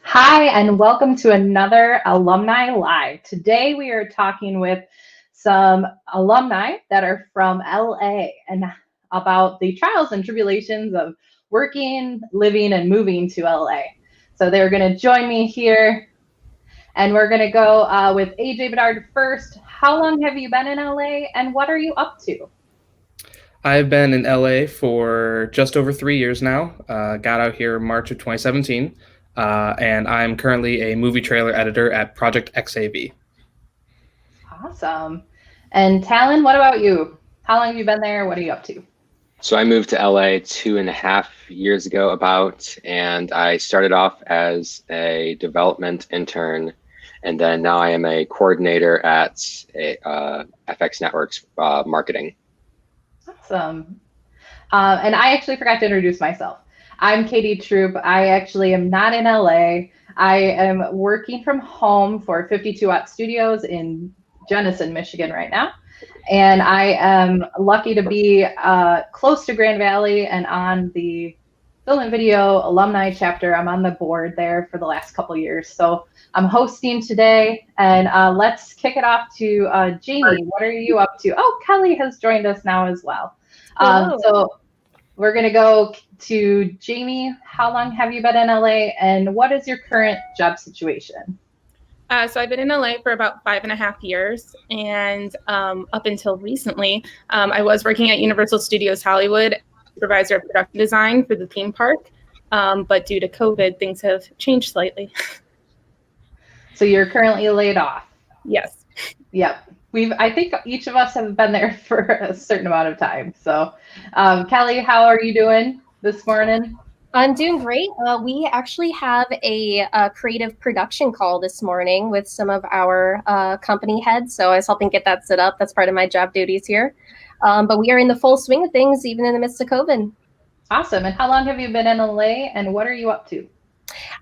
Hi, and welcome to another Alumni Live. Today we are talking with some alumni that are from LA and about the trials and tribulations of working, living, and moving to LA. So they're going to join me here, and we're going to go with AJ Bedard first. How long have you been in LA, and what are you up to? I've been in LA for just over 3 years now. Got out here March of 2017, and I'm currently a movie trailer editor at Project XAV. Awesome. And Talon, what about you? How long have you been there? What are you up to? So I moved to LA 2.5 years ago and I started off as a development intern, and then now I am a coordinator at FX Networks marketing. Awesome. And I actually forgot to introduce myself. I'm Katie Troupe. I actually am not in LA. I am working from home for 52 Watt Studios in Jenison, Michigan right now. And I am lucky to be close to Grand Valley and on the Film and Video Alumni chapter. I'm on the board there for the last couple years. So I'm hosting today, and let's kick it off to Jamie. What are you up to? Oh, Kelly has joined us now as well. So we're going to go to Jamie. How long have you been in LA, and what is your current job situation? So I've been in LA for about 5.5 years, and up until recently, I was working at Universal Studios Hollywood, supervisor of production design for the theme park. But due to COVID, things have changed slightly. So you're currently laid off? Yes. Yep. I think each of us have been there for a certain amount of time. So Kelly, how are you doing this morning? I'm doing great. We actually have a creative production call this morning with some of our company heads. So I was helping get that set up. That's part of my job duties here. But we are in the full swing of things, even in the midst of COVID. Awesome. And how long have you been in LA, and what are you up to?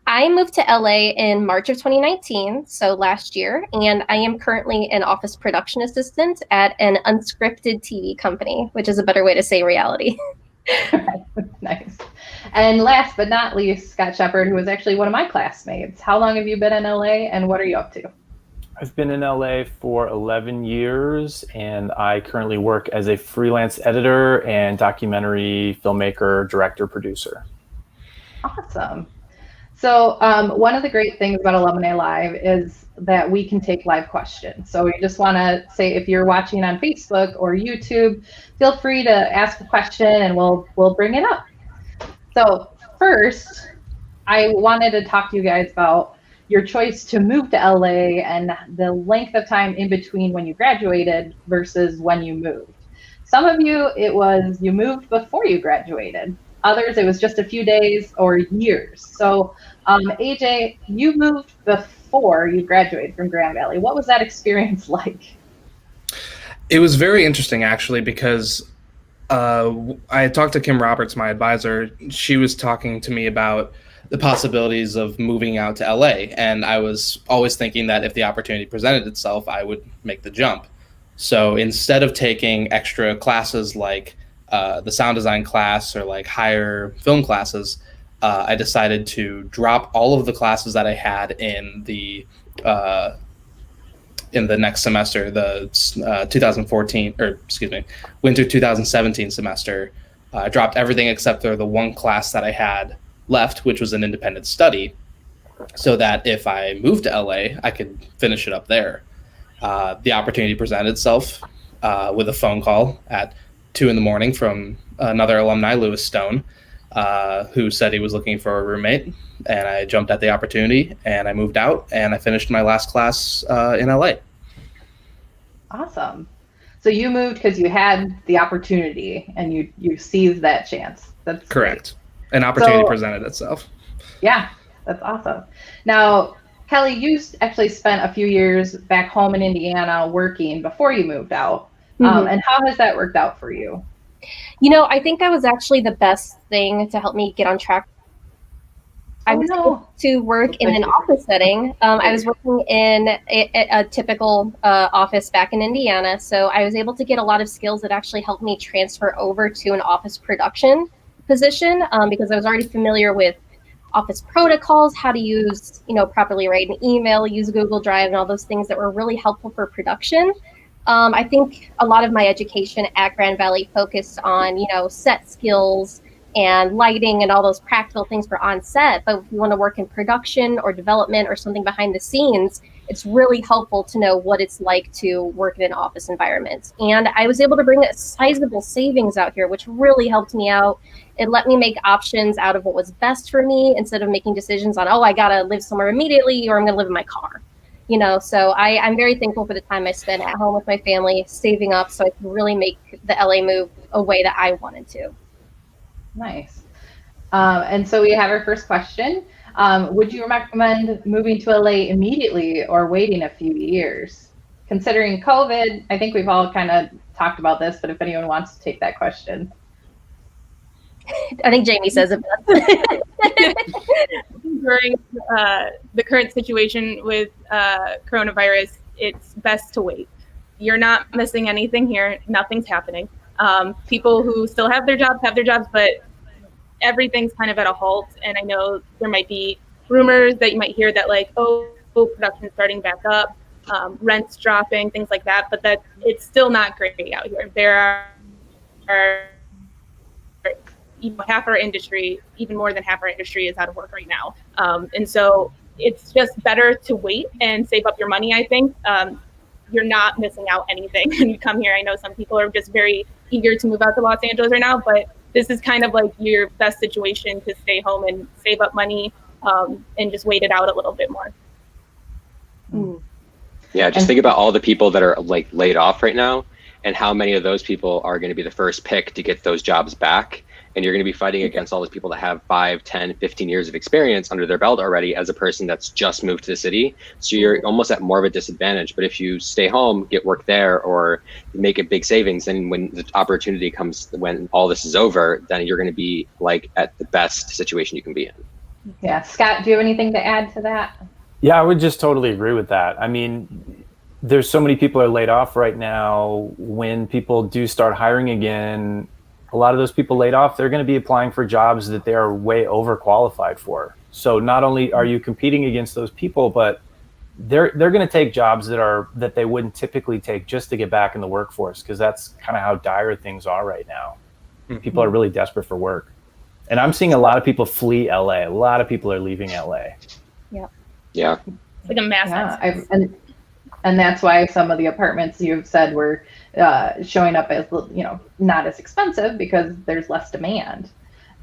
I moved to LA in March of 2019, so last year, and I am currently an office production assistant at an unscripted TV company, which is a better way to say reality. Nice. And last but not least, Scott Sheppard, who was actually one of my classmates. How long have you been in LA, and what are you up to? I've been in LA for 11 years, and I currently work as a freelance editor and documentary filmmaker, director, producer. Awesome. So one of the great things about Alumni Live is that we can take live questions. So we just want to say, if you're watching on Facebook or YouTube, feel free to ask a question and we'll bring it up. So first, I wanted to talk to you guys about your choice to move to LA and the length of time in between when you graduated versus when you moved. Some of you, it was you moved before you graduated. Others, it was just a few days or years. So AJ, you moved before you graduated from Grand Valley. What was that experience like? It was very interesting, actually, because I talked to Kim Roberts, my advisor. She was talking to me about the possibilities of moving out to LA, and I was always thinking that if the opportunity presented itself, I would make the jump. So instead of taking extra classes like the sound design class or like higher film classes, I decided to drop all of the classes that I had in the next semester, the 2014, or excuse me, winter 2017 semester. I dropped everything except for the one class that I had left, which was an independent study, so that if I moved to LA, I could finish it up there. The opportunity presented itself with a phone call at 2 a.m. from another alumni, Lewis Stone, who said he was looking for a roommate, and I jumped at the opportunity and I moved out and I finished my last class in LA. Awesome. So you moved because you had the opportunity and you seized that chance. That's correct. Great. An opportunity presented itself. Yeah, that's awesome. Now, Kelly, you actually spent a few years back home in Indiana working before you moved out. And how has that worked out for you? You know, I think that was actually the best thing to help me get on track. I was able to work in an office setting. I was working in a typical office back in Indiana. So I was able to get a lot of skills that actually helped me transfer over to an office production position because I was already familiar with office protocols, how to use, properly write an email, use Google Drive, and all those things that were really helpful for production. I think a lot of my education at Grand Valley focused on, set skills and lighting and all those practical things for on set. But if you want to work in production or development or something behind the scenes, it's really helpful to know what it's like to work in an office environment. And I was able to bring a sizable savings out here, which really helped me out. It let me make options out of what was best for me instead of making decisions on, I got to live somewhere immediately or I'm going to live in my car. So I'm very thankful for the time I spent at home with my family, saving up so I could really make the LA move a way that I wanted to. Nice. And so we have our first question. Would you recommend moving to LA immediately or waiting a few years? Considering COVID, I think we've all kind of talked about this, but if anyone wants to take that question. I think Jamie says it best. During the current situation with coronavirus, it's best to wait. You're not missing anything here. Nothing's happening. People who still have their jobs, but everything's kind of at a halt. And I know there might be rumors that you might hear that production's starting back up, rent's dropping, things like that. But that it's still not great out here. There are half our industry, even more than half our industry, is out of work right now. And so it's just better to wait and save up your money, I think. You're not missing out anything when you come here. I know some people are just very eager to move out to Los Angeles right now, but this is kind of like your best situation to stay home and save up money and just wait it out a little bit more. Yeah, just think about all the people that are laid off right now and how many of those people are going to be the first pick to get those jobs back. And you're going to be fighting against all those people that have 5, 10, 15 years of experience under their belt already as a person that's just moved to the city. So you're almost at more of a disadvantage. But if you stay home, get work there, or make a big savings, then when the opportunity comes, when all this is over, then you're going to be at the best situation you can be in. Yeah. Scott, do you have anything to add to that? Yeah, I would just totally agree with that. I mean, there's so many people are laid off right now. When people do start hiring again, a lot of those people laid off, they're going to be applying for jobs that they are way overqualified for. So not only are you competing against those people, but they're going to take jobs that they wouldn't typically take just to get back in the workforce, because that's kind of how dire things are right now. People are really desperate for work. And I'm seeing a lot of people flee LA. A lot of people are leaving LA. Yeah. It's like a mass. And that's why some of the apartments you've said were showing up as, not as expensive because there's less demand.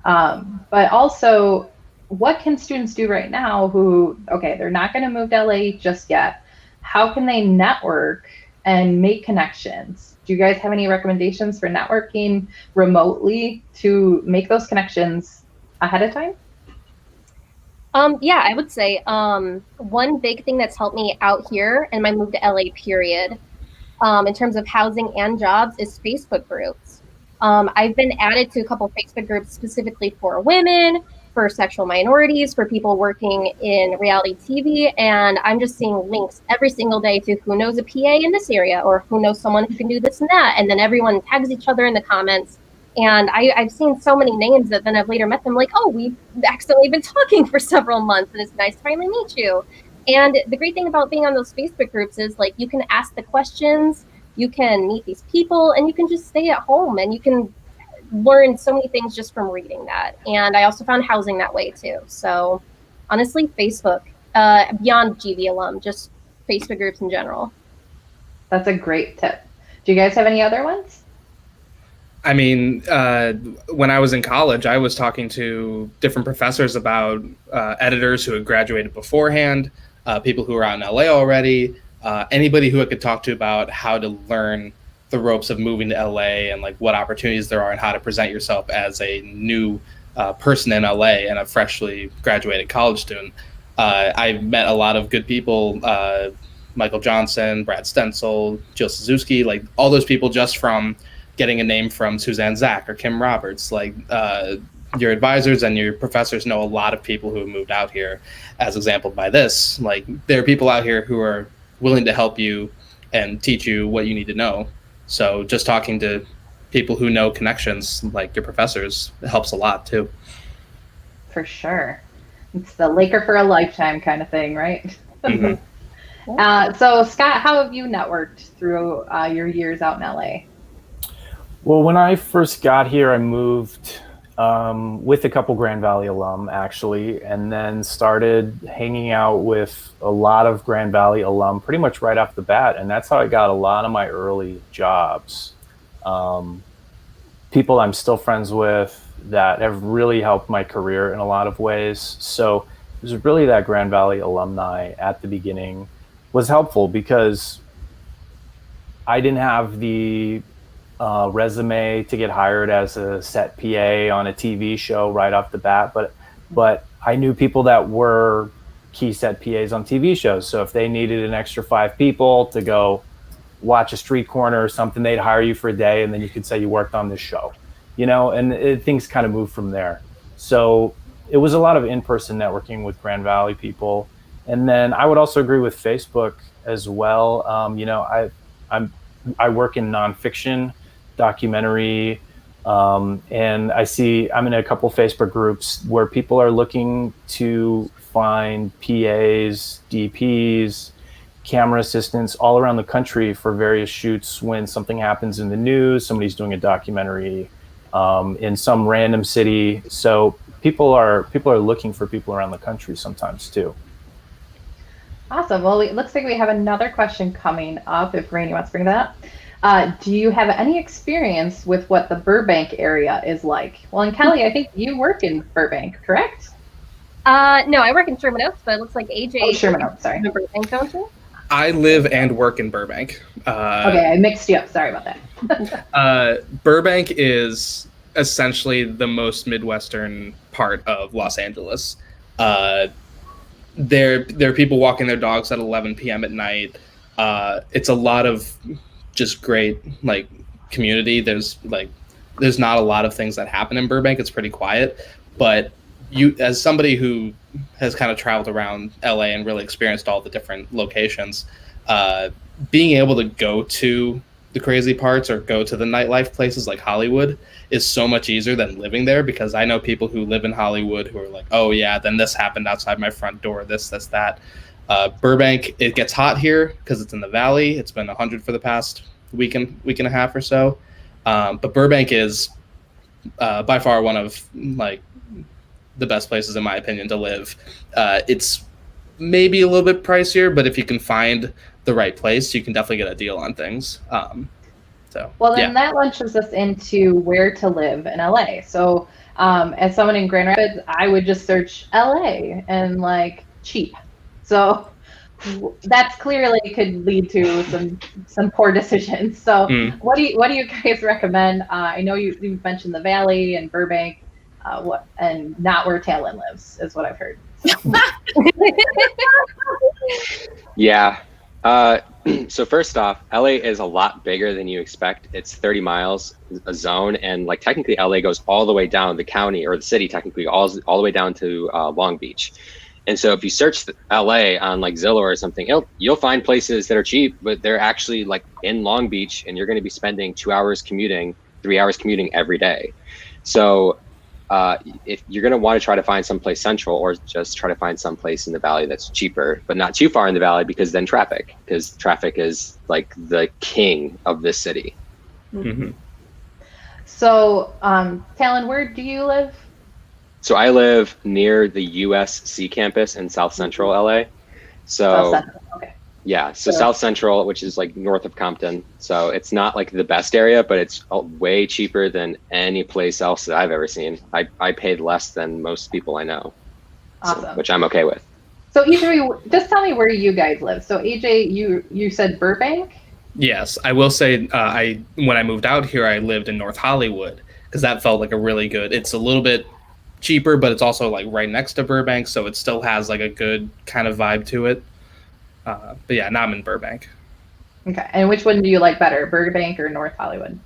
But also, what can students do right now who, they're not going to move to LA just yet. How can they network and make connections? Do you guys have any recommendations for networking remotely to make those connections ahead of time? Yeah, I would say one big thing that's helped me out here in my move to LA period, in terms of housing and jobs, is Facebook groups. I've been added to a couple of Facebook groups specifically for women, for sexual minorities, for people working in reality TV, and I'm just seeing links every single day to who knows a PA in this area or who knows someone who can do this and that, and then everyone tags each other in the comments. And I've seen so many names that then I've later met them we've accidentally been talking for several months, and it's nice to finally meet you. And the great thing about being on those Facebook groups is you can ask the questions, you can meet these people, and you can just stay at home and you can learn so many things just from reading that. And I also found housing that way too. So honestly, Facebook, beyond GV alum, just Facebook groups in general. That's a great tip. Do you guys have any other ones? I mean, when I was in college, I was talking to different professors about editors who had graduated beforehand, people who were out in LA already, anybody who I could talk to about how to learn the ropes of moving to LA and what opportunities there are and how to present yourself as a new person in LA and a freshly graduated college student. I met a lot of good people, Michael Johnson, Brad Stencil, Jill Suzuki, all those people just from getting a name from Suzanne Zach or Kim Roberts. Your advisors and your professors know a lot of people who have moved out here, as exampled by this. There are people out here who are willing to help you and teach you what you need to know. So just talking to people who know connections, like your professors, helps a lot too. For sure. It's the Laker for a lifetime kind of thing, right? Mhm. So Scott, how have you networked through your years out in LA? Well, when I first got here, I moved with a couple Grand Valley alum, actually, and then started hanging out with a lot of Grand Valley alum pretty much right off the bat. And that's how I got a lot of my early jobs. People I'm still friends with that have really helped my career in a lot of ways. So it was really that Grand Valley alumni at the beginning was helpful because I didn't have the resume to get hired as a set PA on a TV show right off the bat, but I knew people that were key set PAs on TV shows. So if they needed an extra 5 people to go watch a street corner or something, they'd hire you for a day, and then you could say you worked on this show, and things kind of moved from there. So it was a lot of in-person networking with Grand Valley people. And then I would also agree with Facebook as well. I work in nonfiction, documentary, and I'm in a couple Facebook groups where people are looking to find PAs, DPs, camera assistants all around the country for various shoots. When something happens in the news, somebody's doing a documentary in some random city. So people are looking for people around the country sometimes too. Awesome. Well, it looks like we have another question coming up if Rainey wants to bring that up. Do you have any experience with what the Burbank area is like? Well, and Kelly, I think you work in Burbank, correct? No, I work in Sherman Oaks, but it looks like AJ. Oh, Sherman Oaks, sorry. Burbank, don't you? I live and work in Burbank. Okay, I mixed you up. Sorry about that. Burbank is essentially the most Midwestern part of Los Angeles. There are people walking their dogs at 11 p.m. at night. It's a lot of just great community. There's not a lot of things that happen in Burbank. It's pretty quiet, but you, as somebody who has kind of traveled around LA and really experienced all the different locations, being able to go to the crazy parts or go to the nightlife places like Hollywood is so much easier than living there, because I know people who live in Hollywood who are like, oh yeah, then this happened outside my front door, this, that. Burbank, it gets hot here because it's in the valley. It's been 100 for the past week and a half or so. But Burbank is by far one of the best places, in my opinion, to live. It's maybe a little bit pricier, but if you can find the right place, you can definitely get a deal on things. That launches us into where to live in LA. So as someone in Grand Rapids, I would just search LA and cheap. So that's clearly could lead to some poor decisions. So what do you guys recommend? I know you mentioned the Valley and Burbank, and not where Talon lives is what I've heard. Yeah. So first off, LA is a lot bigger than you expect. It's 30 miles a zone, and technically LA goes all the way down the county, or the city technically all the way down to Long Beach. And so if you search LA on Zillow or something, you'll find places that are cheap, but they're actually in Long Beach, and you're going to be spending 2 hours commuting, 3 hours commuting every day. So if you're going to want to try to find someplace central, or just try to find someplace in the valley that's cheaper, but not too far in the valley, because traffic is the king of this city. Mm-hmm. So, Talon, where do you live? So I live near the USC campus in South Central LA. So South Central. Okay. Yeah, so South Central, which is north of Compton. So it's not the best area, but it's way cheaper than any place else that I've ever seen. I paid less than most people I know. Awesome. Which I'm okay with. So just tell me where you guys live. So AJ, you said Burbank? Yes, I will say when I moved out here, I lived in North Hollywood, because that felt like a really good. It's a little bit cheaper, but it's also right next to Burbank, so it still has a good kind of vibe to it. But yeah, now I'm in Burbank. Okay, and which one do you like better, Burbank or North Hollywood?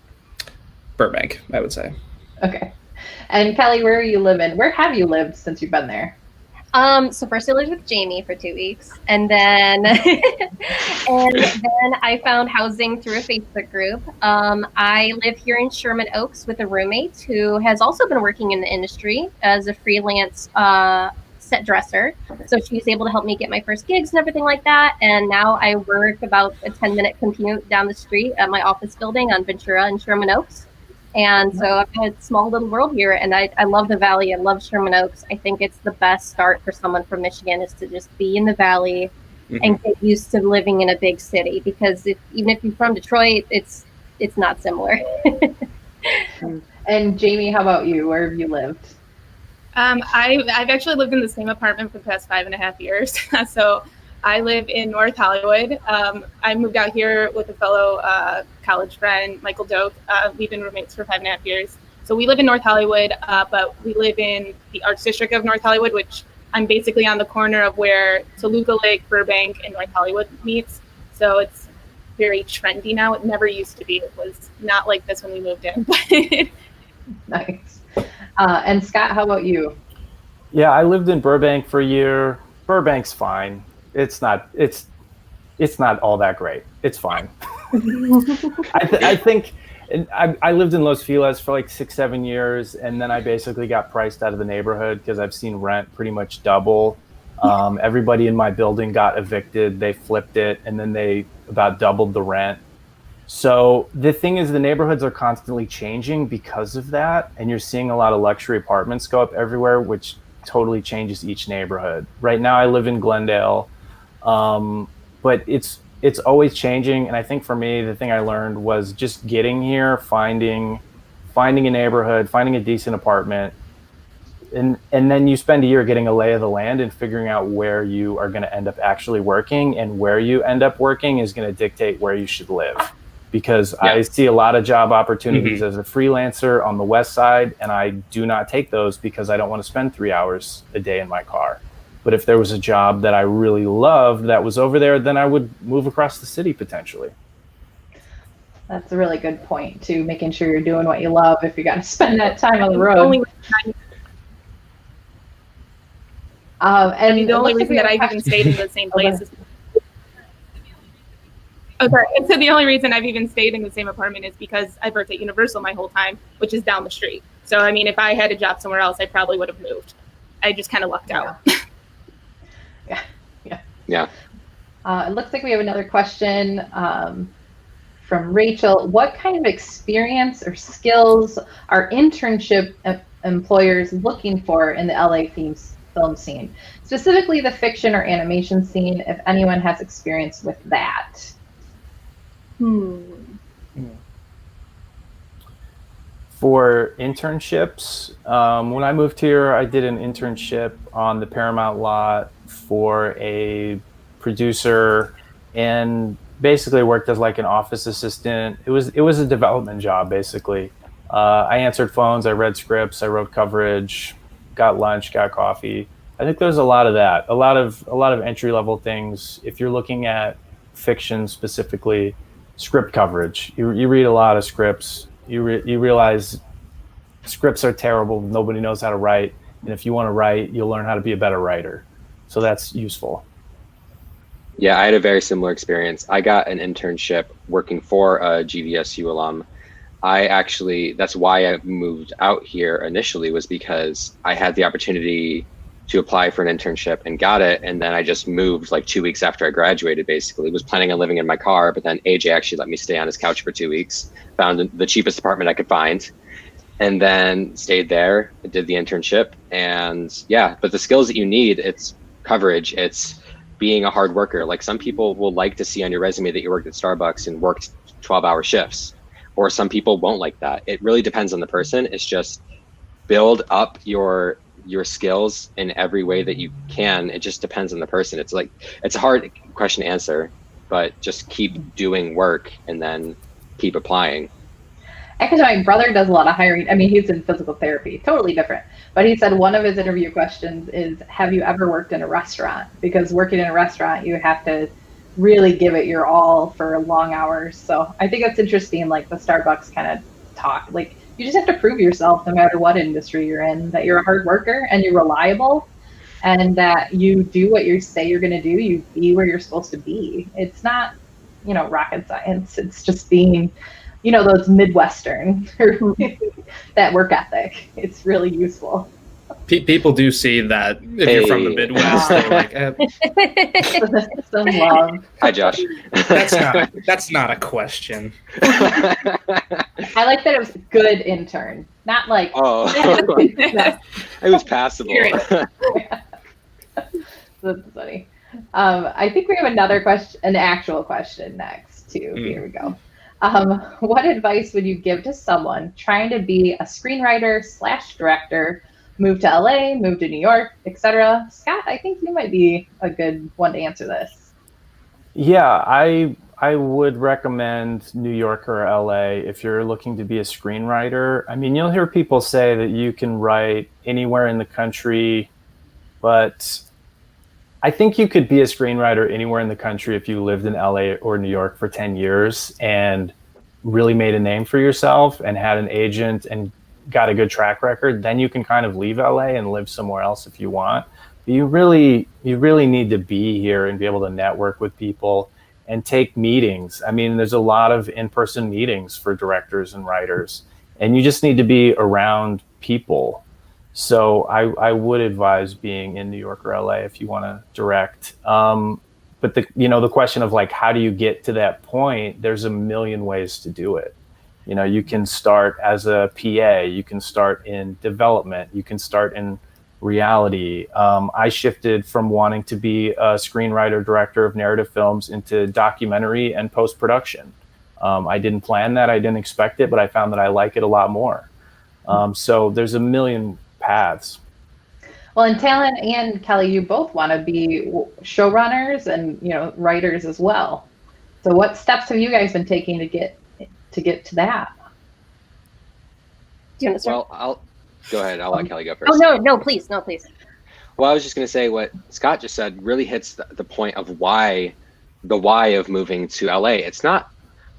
Burbank, I would say. Okay, and Kelly, where are you living? Where have you lived since you've been there? So first I lived with Jamie for 2 weeks, and then I found housing through a Facebook group. I live here in Sherman Oaks with a roommate who has also been working in the industry as a freelance set dresser. So she was able to help me get my first gigs and everything like that. And now I work about a 10-minute commute down the street at my office building on Ventura and Sherman Oaks. And so I've got a small little world here, and I love the Valley. I love Sherman Oaks. I think it's the best start for someone from Michigan is to just be in the Valley and get used to living in a big city, because even if you're from Detroit, it's not similar. And Jamie, how about you? Where have you lived? I've actually lived in the same apartment for the past 5.5 years. So I live in North Hollywood. I moved out here with a fellow college friend, Michael Doak. We've been roommates for 5.5 years. So we live in North Hollywood, but we live in the Arts District of North Hollywood, which I'm basically on the corner of where Toluca Lake, Burbank, and North Hollywood meets. So it's very trendy now. It never used to be. It was not like this when we moved in. Nice. And Scott, how about you? Yeah, I lived in Burbank for a year. Burbank's fine. It's not all that great. It's fine. I think I lived in Los Feliz for like 6-7 years, and then I basically got priced out of the neighborhood because I've seen rent pretty much double. Everybody in my building got evicted. They flipped it, and then they about doubled the rent. So the thing is, the neighborhoods are constantly changing because of that, and you're seeing a lot of luxury apartments go up everywhere, which totally changes each neighborhood. Right now I live in Glendale, but it's always changing. And I think for me, the thing I learned was just getting here, finding a neighborhood, finding a decent apartment, and then you spend a year getting a lay of the land and figuring out where you are going to end up actually working, and where you end up working is going to dictate where you should live. Because I see a lot of job opportunities as a freelancer on the west side, and I do not take those because I don't want to spend 3 hours a day in my car. But if there was a job that I really loved that was over there, then I would move across the city potentially. That's a really good point, too, making sure you're doing what you love if you got to spend that time on the road. And the only reason that I've even stayed in the same place is so the only reason I've even stayed in the same apartment is because I've worked at Universal my whole time, which is down the street. So, I mean, if I had a job somewhere else, I probably would have moved. I just kind of lucked out. Yeah. It looks like we have another question from Rachel. What kind of experience or skills are internship employers looking for in the LA film scene? Specifically the fiction or animation scene, if anyone has experience with that. For internships, when I moved here, I did an internship on the Paramount lot for a producer, and basically worked as like an office assistant. It was a development job basically. I answered phones, I read scripts, I wrote coverage, got lunch, got coffee. I think there's a lot of that, a lot of entry level things. If you're looking at fiction specifically, script coverage. You read a lot of scripts. You realize scripts are terrible. Nobody knows how to write. And if you want to write, you'll learn how to be a better writer. So that's useful. Yeah, I had a very similar experience. I got an internship working for a GVSU alum. That's why I moved out here initially, was because I had the opportunity to apply for an internship and got it. And then I just moved like 2 weeks after I graduated, basically. Was planning on living in my car, but then AJ actually let me stay on his couch for 2 weeks, found the cheapest apartment I could find, and then stayed there, did the internship. And yeah, but the skills that you need, it's coverage, it's being a hard worker. Like some people will like to see on your resume that you worked at Starbucks and worked 12-hour shifts, or some people won't like that. It really depends on the person. It's just build up your skills in every way that you can. It just depends on the person. It's a hard question to answer, but just keep doing work and then keep applying. Actually, my brother does a lot of hiring. I mean, he's in physical therapy, totally different. But he said one of his interview questions is, have you ever worked in a restaurant? Because working in a restaurant, you have to really give it your all for long hours. So I think that's interesting, like the Starbucks kind of talk. Like, you just have to prove yourself no matter what industry you're in, that you're a hard worker and you're reliable, and that you do what you say you're going to do. You be where you're supposed to be. It's not, rocket science. It's just being, those Midwestern, that work ethic. It's really useful. People do see that if you're from the Midwest, they're like, Some love. Hi, Josh. that's not a question. I like that it was good intern, not like. Oh, it was passable. That's funny. I think we have another question, an actual question next too. Here we go. What advice would you give to someone trying to be a screenwriter / director, move to LA, move to New York, etc.? Scott, I think you might be a good one to answer this. Yeah, I would recommend New York or LA if you're looking to be a screenwriter. I mean, you'll hear people say that you can write anywhere in the country, but I think you could be a screenwriter anywhere in the country if you lived in LA or New York for 10 years and really made a name for yourself and had an agent and got a good track record. Then you can kind of leave LA and live somewhere else if you want. But you really need to be here and be able to network with people and take meetings. I mean, there's a lot of in-person meetings for directors and writers, and you just need to be around people. So I would advise being in New York or LA if you want to direct. But the question of like, how do you get to that point? There's a million ways to do it. You know, you can start as a PA, you can start in development, you can start in reality. I shifted from wanting to be a screenwriter, director of narrative films into documentary and post-production. I didn't plan that, I didn't expect it, but I found that I like it a lot more. So there's a million paths. Well, and Talon and Kelly, you both want to be showrunners and writers as well. So what steps have you guys been taking to get to that? Do you want to start? Well, I'll go ahead. I'll let Kelly go first. Oh no, please. Well, I was just going to say what Scott just said really hits the point of why of moving to LA. It's not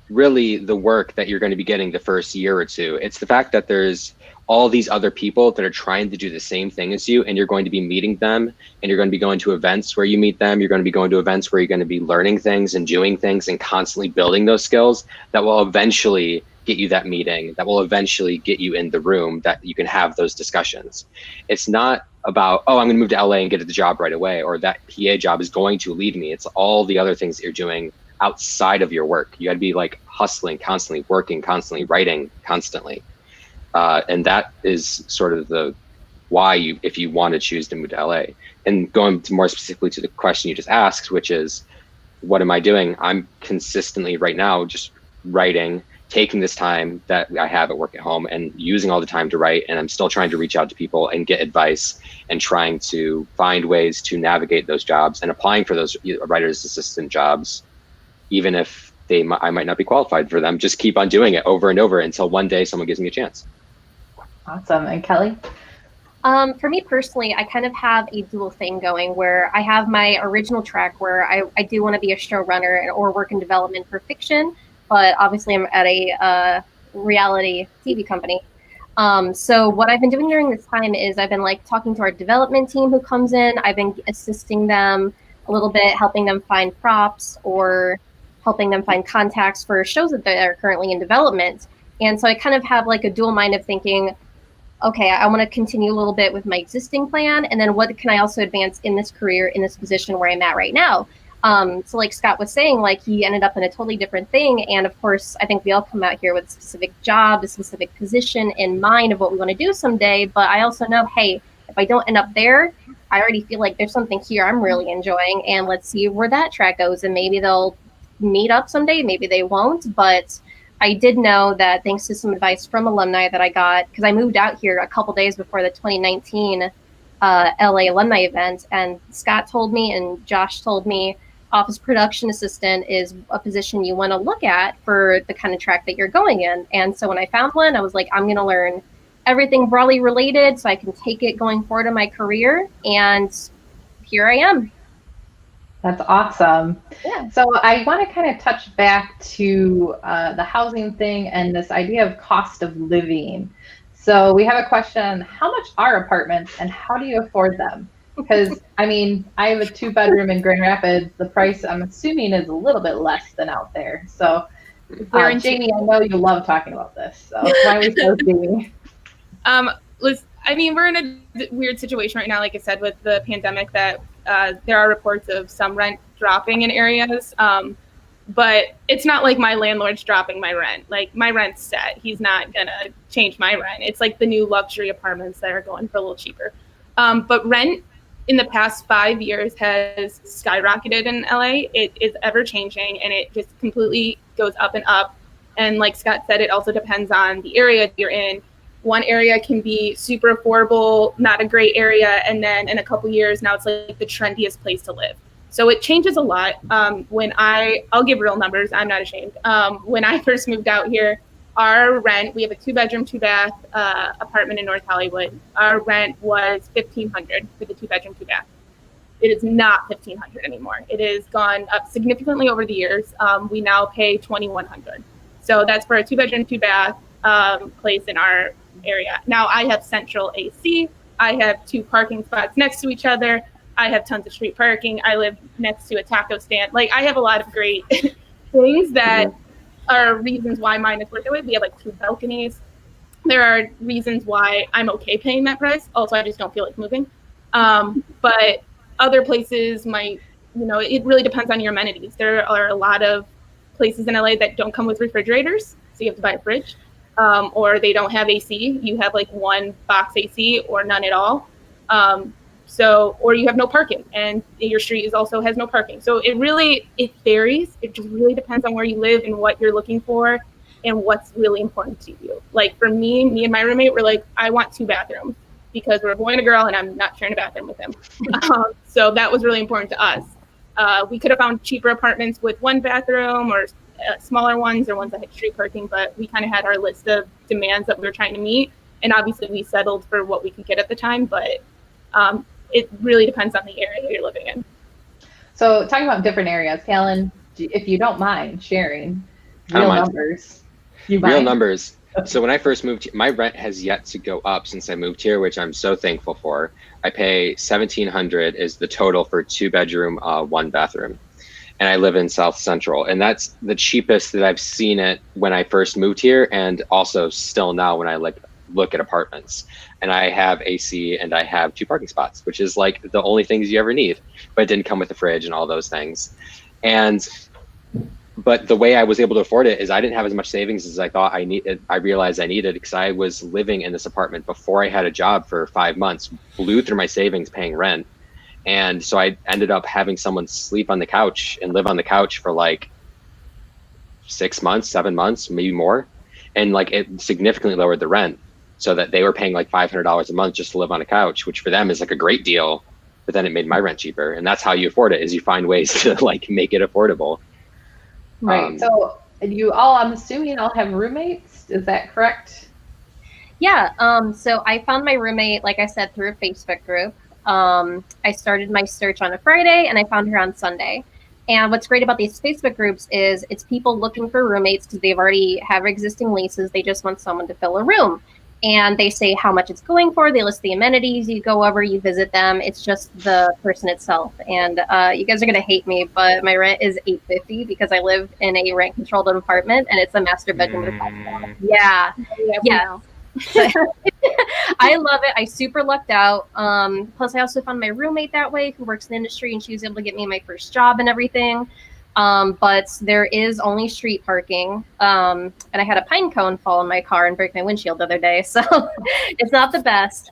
really the work that you're going to be getting the first year or two. It's the fact that there's all these other people that are trying to do the same thing as you, and you're going to be meeting them, and you're going to be going to events where you meet them. You're going to be going to events where you're going to be learning things and doing things and constantly building those skills that will eventually get you that meeting, that will eventually get you in the room that you can have those discussions. It's not about, oh, I'm going to move to LA and get the job right away, or that PA job is going to lead me. It's all the other things that you're doing outside of your work. You got to be like hustling, constantly working, constantly writing, constantly. And that is sort of the why if you want to choose to move to LA. And going to more specifically to the question you just asked, which is, what am I doing? I'm consistently right now just writing, taking this time that I have at work at home and using all the time to write. And I'm still trying to reach out to people and get advice and trying to find ways to navigate those jobs and applying for those writer's assistant jobs, even if I might not be qualified for them. Just keep on doing it over and over until one day someone gives me a chance. Awesome. And Kelly? For me personally, I kind of have a dual thing going where I have my original track where I do want to be a showrunner or work in development for fiction, but obviously I'm at a reality TV company. So what I've been doing during this time is I've been like talking to our development team who comes in. I've been assisting them a little bit, helping them find props or helping them find contacts for shows that are currently in development. And so I kind of have like a dual mind of thinking, okay, I want to continue a little bit with my existing plan. And then what can I also advance in this career, in this position where I'm at right now? So like Scott was saying, like he ended up in a totally different thing. And of course, I think we all come out here with a specific job, a specific position in mind of what we want to do someday. But I also know, hey, if I don't end up there, I already feel like there's something here I'm really enjoying. And let's see where that track goes. And maybe they'll meet up someday, maybe they won't. But I did know that thanks to some advice from Alumni that I got, because I moved out here a couple days before the 2019 LA Alumni event, and Scott told me and Josh told me office production assistant is a position you want to look at for the kind of track that you're going in. And so when I found one, I was like, I'm going to learn everything broadly related so I can take it going forward in my career. And here I am. That's awesome. Yeah. So I want to kind of touch back to the housing thing and this idea of cost of living. So we have a question, how much are apartments and how do you afford them? Because, I mean, I have a 2-bedroom in Grand Rapids. The price, I'm assuming, is a little bit less than out there. So, Jamie, I know you love talking about this. So why don't we start with Jamie? I mean, we're in a weird situation right now, like I said, with the pandemic, that there are reports of some rent dropping in areas. But it's not like my landlord's dropping my rent. Like, my rent's set. He's not going to change my rent. It's like the new luxury apartments that are going for a little cheaper. But rent in the past 5 years has skyrocketed in LA. It is ever changing, and it just completely goes up and up. And like Scott said, it also depends on the area you're in. One area can be super affordable, not a great area, and then in a couple years, now it's like the trendiest place to live. So it changes a lot. I'll give real numbers, I'm not ashamed. When I first moved out here, our rent, we have a 2-bedroom, 2-bath apartment in North Hollywood. Our rent was $1,500 for the 2-bedroom, 2-bath. It is not $1,500 anymore. It has gone up significantly over the years. We now pay $2,100. So that's for a 2-bedroom, 2-bath place in our area. Now I have central AC. I have 2 parking spots next to each other. I have tons of street parking. I live next to a taco stand. Like, I have a lot of great things that are reasons why mine is worth it. We have like 2 balconies. There are reasons why I'm okay paying that price. Also, I just don't feel like moving. But other places might, it really depends on your amenities. There are a lot of places in LA that don't come with refrigerators, so you have to buy a fridge. Or they don't have AC. You have like 1 box AC or none at all. Or you have no parking, and your street also has no parking. So it varies. It just really depends on where you live and what you're looking for and what's really important to you. Like, for me and my roommate were like, I want 2 bathrooms because we're a boy and a girl and I'm not sharing a bathroom with him. So that was really important to us. We could have found cheaper apartments with 1 bathroom or smaller ones or ones that had street parking, but we kind of had our list of demands that we were trying to meet. And obviously we settled for what we could get at the time, but it really depends on the area you're living in. So talking about different areas, Talon, if you don't mind sharing real numbers. Real numbers. So when I first moved, my rent has yet to go up since I moved here, which I'm so thankful for. I pay $1,700 is the total for 2-bedroom, 1 bathroom. And I live in South Central. And that's the cheapest that I've seen it when I first moved here, and also still now when I look at apartments. And I have AC and I have 2 parking spots, which is like the only things you ever need, but it didn't come with a fridge and all those things. But the way I was able to afford it is I didn't have as much savings as I thought I needed. I realized I needed, because I was living in this apartment before I had a job for 5 months, blew through my savings paying rent. And so I ended up having someone sleep on the couch and live on the couch for like 6 months, 7 months, maybe more. And like, it significantly lowered the rent, so that they were paying like $500 a month just to live on a couch, which for them is like a great deal. But then it made my rent cheaper. And that's how you afford it, is you find ways to like make it affordable. Right. So you all, I'm assuming, all have roommates. Is that correct? Yeah. So I found my roommate, like I said, through a Facebook group. I started my search on a Friday and I found her on Sunday. And what's great about these Facebook groups is it's people looking for roommates because they've already have existing leases. They just want someone to fill a room. And they say how much it's going for. They list the amenities. You go over, you visit them. It's just the person itself. And you guys are gonna hate me, but my rent is $850 because I live in a rent-controlled apartment, and it's a master bedroom. Yeah. I love it. I super lucked out. Plus, I also found my roommate that way who works in the industry, and she was able to get me my first job and everything. But there is only street parking. And I had a pine cone fall in my car and break my windshield the other day. So it's not the best.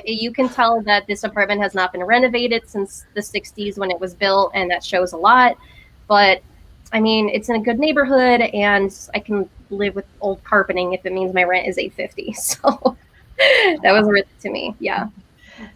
You can tell that this apartment has not been renovated since the 60s when it was built, and that shows a lot. But I mean, it's in a good neighborhood, and I can live with old carpeting if it means my rent is $850. So that was worth it to me. Yeah.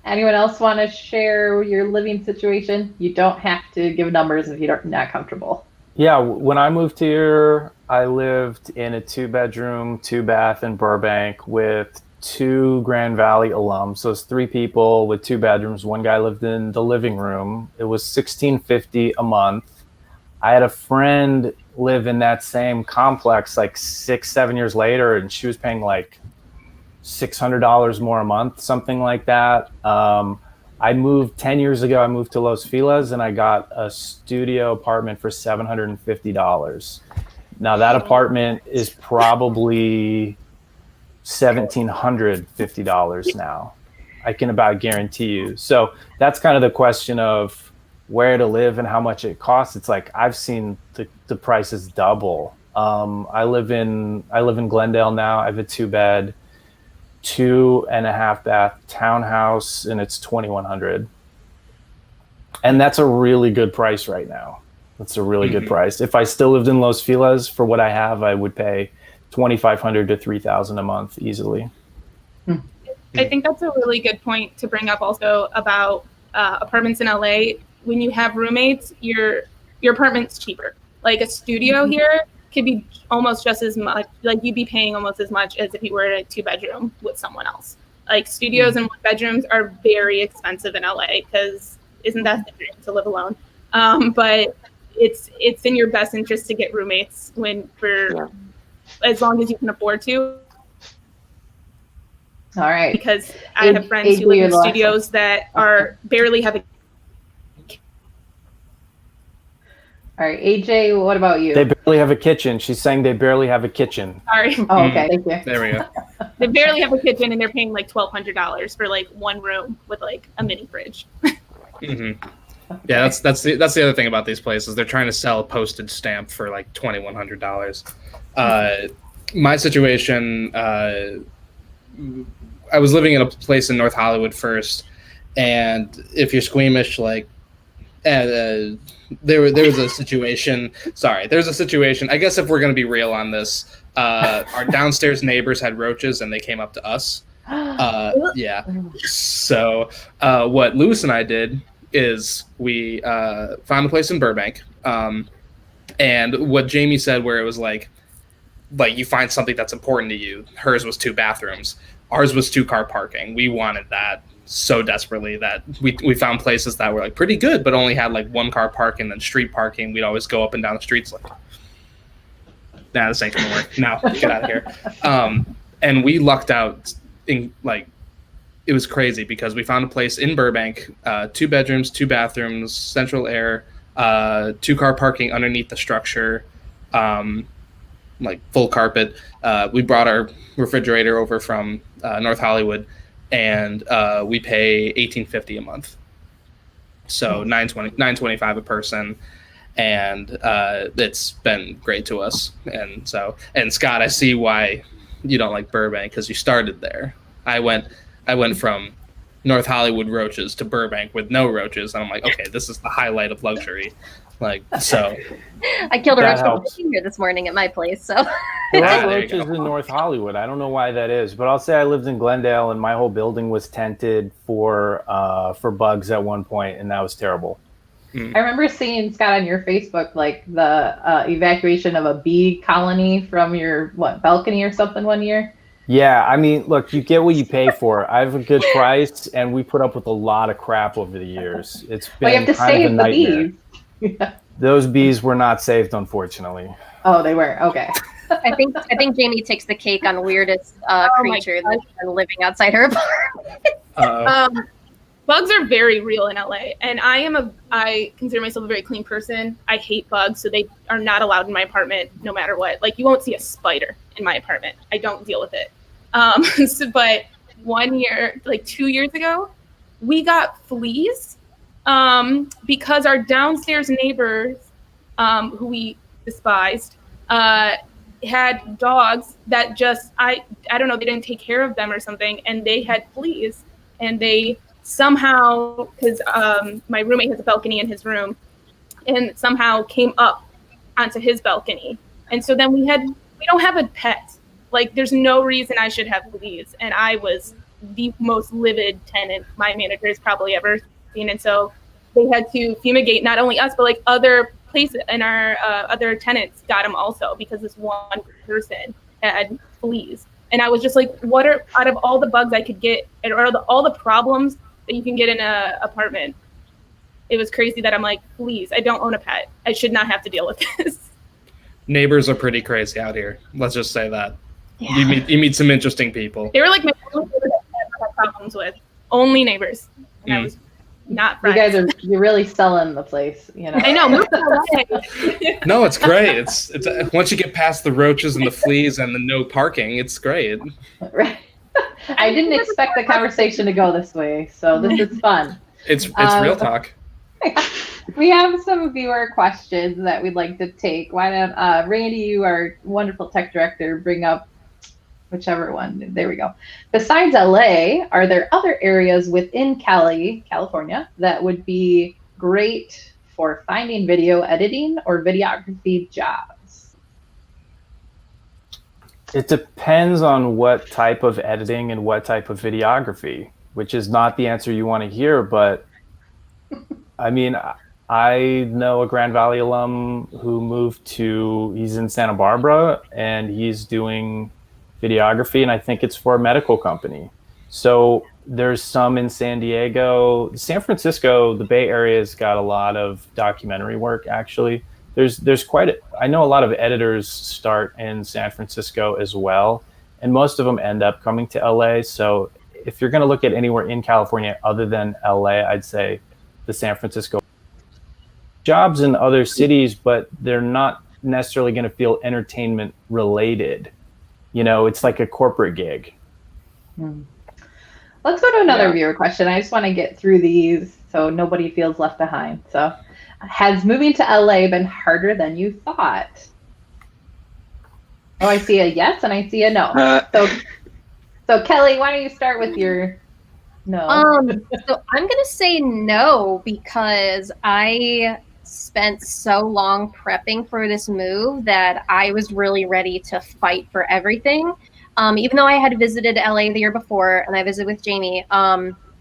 Anyone else want to share your living situation? You don't have to give numbers if you're not comfortable. Yeah, when I moved here, I lived in a 2-bedroom, 2-bath in Burbank with 2 Grand Valley alums. So it's 3 people with 2 bedrooms. One guy lived in the living room. It was $1,650 a month. I had a friend live in that same complex like 6-7 years later, and she was paying like $600 more a month, something like that. I moved 10 years ago. I moved to Los Feliz, and I got a studio apartment for $750. Now that apartment is probably $1,750 now. I can about guarantee you. So that's kind of the question of where to live and how much it costs. It's like I've seen the prices double. I live in Glendale now. I have a 2-bed, 2.5 bath townhouse, and it's $2,100. And that's a really good price right now. That's a really good price. If I still lived in Los Feliz for what I have, I would pay $2,500 to $3,000 a month easily. I think that's a really good point to bring up also about apartments in LA. When you have roommates, your apartment's cheaper. Like a studio here could be almost just as much, like you'd be paying almost as much as if you were in a 2-bedroom with someone else. Like studios and 1-bedrooms are very expensive in LA because isn't that the dream to live alone? But it's in your best interest to get roommates as long as you can afford to. All right. Because I have friends who live in studios that barely have a. All right, AJ, what about you? They barely have a kitchen. She's saying they barely have a kitchen. Sorry. Oh, okay. Thank you. There we go. They barely have a kitchen, and they're paying like $1,200 for like one room with like a mini fridge. Yeah, that's the other thing about these places. They're trying to sell a postage stamp for like $2,100. My situation, I was living in a place in North Hollywood first, and if you're squeamish, like there was a situation. Sorry, there's a situation. I guess if we're gonna be real on this, our downstairs neighbors had roaches, and they came up to us. Yeah. So what Lewis and I did is we found a place in Burbank, and what Jamie said, where it was like you find something that's important to you. Hers was 2 bathrooms. Ours was 2-car parking. We wanted that so desperately that we found places that were like pretty good, but only had like 1-car parking and then street parking. We'd always go up and down the streets like, nah, this ain't gonna work. No, get out of here. And we lucked out in like, it was crazy because we found a place in Burbank, 2 bedrooms, 2 bathrooms, central air, 2-car parking underneath the structure, like full carpet. We brought our refrigerator over from North Hollywood, and we pay $1,850 a month. So $925 a person, and it's been great to us. And Scott, I see why you don't like Burbank because you started there. I went from North Hollywood roaches to Burbank with no roaches, and I'm like, okay, this is the highlight of luxury. Like, so I killed a roach here this morning at my place. So there are roaches in North Hollywood. I don't know why that is, but I'll say I lived in Glendale, and my whole building was tented for bugs at one point, and that was terrible. I remember seeing, Scott, on your Facebook, like the evacuation of a bee colony from your balcony or something one year. Yeah, I mean, look, you get what you pay for. I have a good price, and we put up with a lot of crap over the years. It's been you have to kind of a nightmare. The bees. Yeah. Those bees were not saved, unfortunately. Oh, they were? Okay. I think Jamie takes the cake on weirdest creature that's been living outside her apartment. Bugs are very real in LA, and I consider myself a very clean person. I hate bugs, so they are not allowed in my apartment no matter what. Like, you won't see a spider in my apartment. I don't deal with it. But 1 year, like 2 years ago, we got fleas because our downstairs neighbors, who we despised, had dogs that just, I don't know, they didn't take care of them or something, and they had fleas, and they somehow, because my roommate has a balcony in his room, and somehow came up onto his balcony. And so then we don't have a pet. Like, there's no reason I should have fleas. And I was the most livid tenant my manager has probably ever seen. And so they had to fumigate not only us, but like other places, and our other tenants got them also because this one person had fleas. And I was just like, what are, out of all the bugs I could get, or all the problems that you can get in an apartment, it was crazy that I'm like, please, I don't own a pet. I should not have to deal with this. Neighbors are pretty crazy out here. Let's just say that. Yeah. You meet some interesting people. They were like my only neighbors I ever had problems with. Only neighbors. And I was not friends. You're really selling the place, you know. I know. No, it's great. It's once you get past the roaches and the fleas and the no parking, it's great. Right. I didn't expect the conversation to go this way, so this is fun. It's real talk. We have some viewer questions that we'd like to take. Why don't Randy, you are wonderful tech director, bring up whichever one. There we go. Besides LA, are there other areas within California, that would be great for finding video editing or videography jobs? It depends on what type of editing and what type of videography, which is not the answer you want to hear, but I mean, I know a Grand Valley alum who he's in Santa Barbara, and he's doing videography, and I think it's for a medical company. So there's some in San Diego. San Francisco, the Bay Area's got a lot of documentary work, actually. There's I know a lot of editors start in San Francisco as well, and most of them end up coming to LA. So if you're going to look at anywhere in California other than LA, I'd say the San Francisco. Jobs in other cities, but they're not necessarily going to feel entertainment related. You know, it's like a corporate gig. Let's go to another viewer question. I just want to get through these so nobody feels left behind. So, has moving to LA been harder than you thought? Oh, I see a yes and I see a no. So Kelly, why don't you start with your no? So I'm gonna say no, because I spent so long prepping for this move that I was really ready to fight for everything. Even though I had visited LA the year before and I visited with Jamie,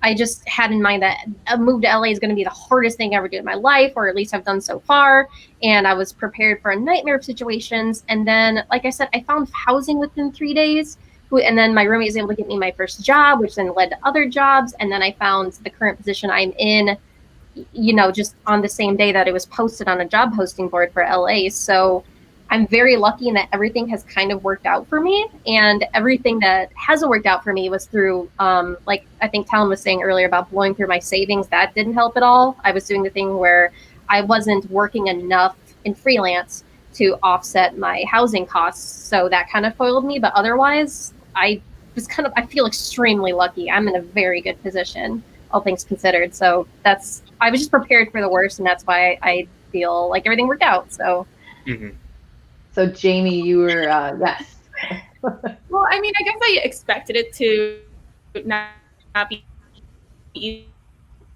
I just had in mind that a move to LA is going to be the hardest thing I ever do in my life, or at least I've done so far. And I was prepared for a nightmare of situations. And then, like I said, I found housing within 3 days. And then my roommate was able to get me my first job, which then led to other jobs. And then I found the current position I'm in, you know, just on the same day that it was posted on a job posting board for LA. So I'm very lucky in that everything has kind of worked out for me, and everything that hasn't worked out for me was through, like I think Talon was saying earlier about blowing through my savings. That didn't help at all. I was doing the thing where I wasn't working enough in freelance to offset my housing costs. So that kind of foiled me. But otherwise, I feel extremely lucky. I'm in a very good position, all things considered. So I was just prepared for the worst, and that's why I feel like everything worked out. So. Mm-hmm. So Jamie, you were yes. Well, I mean, I guess I expected it to not be easy.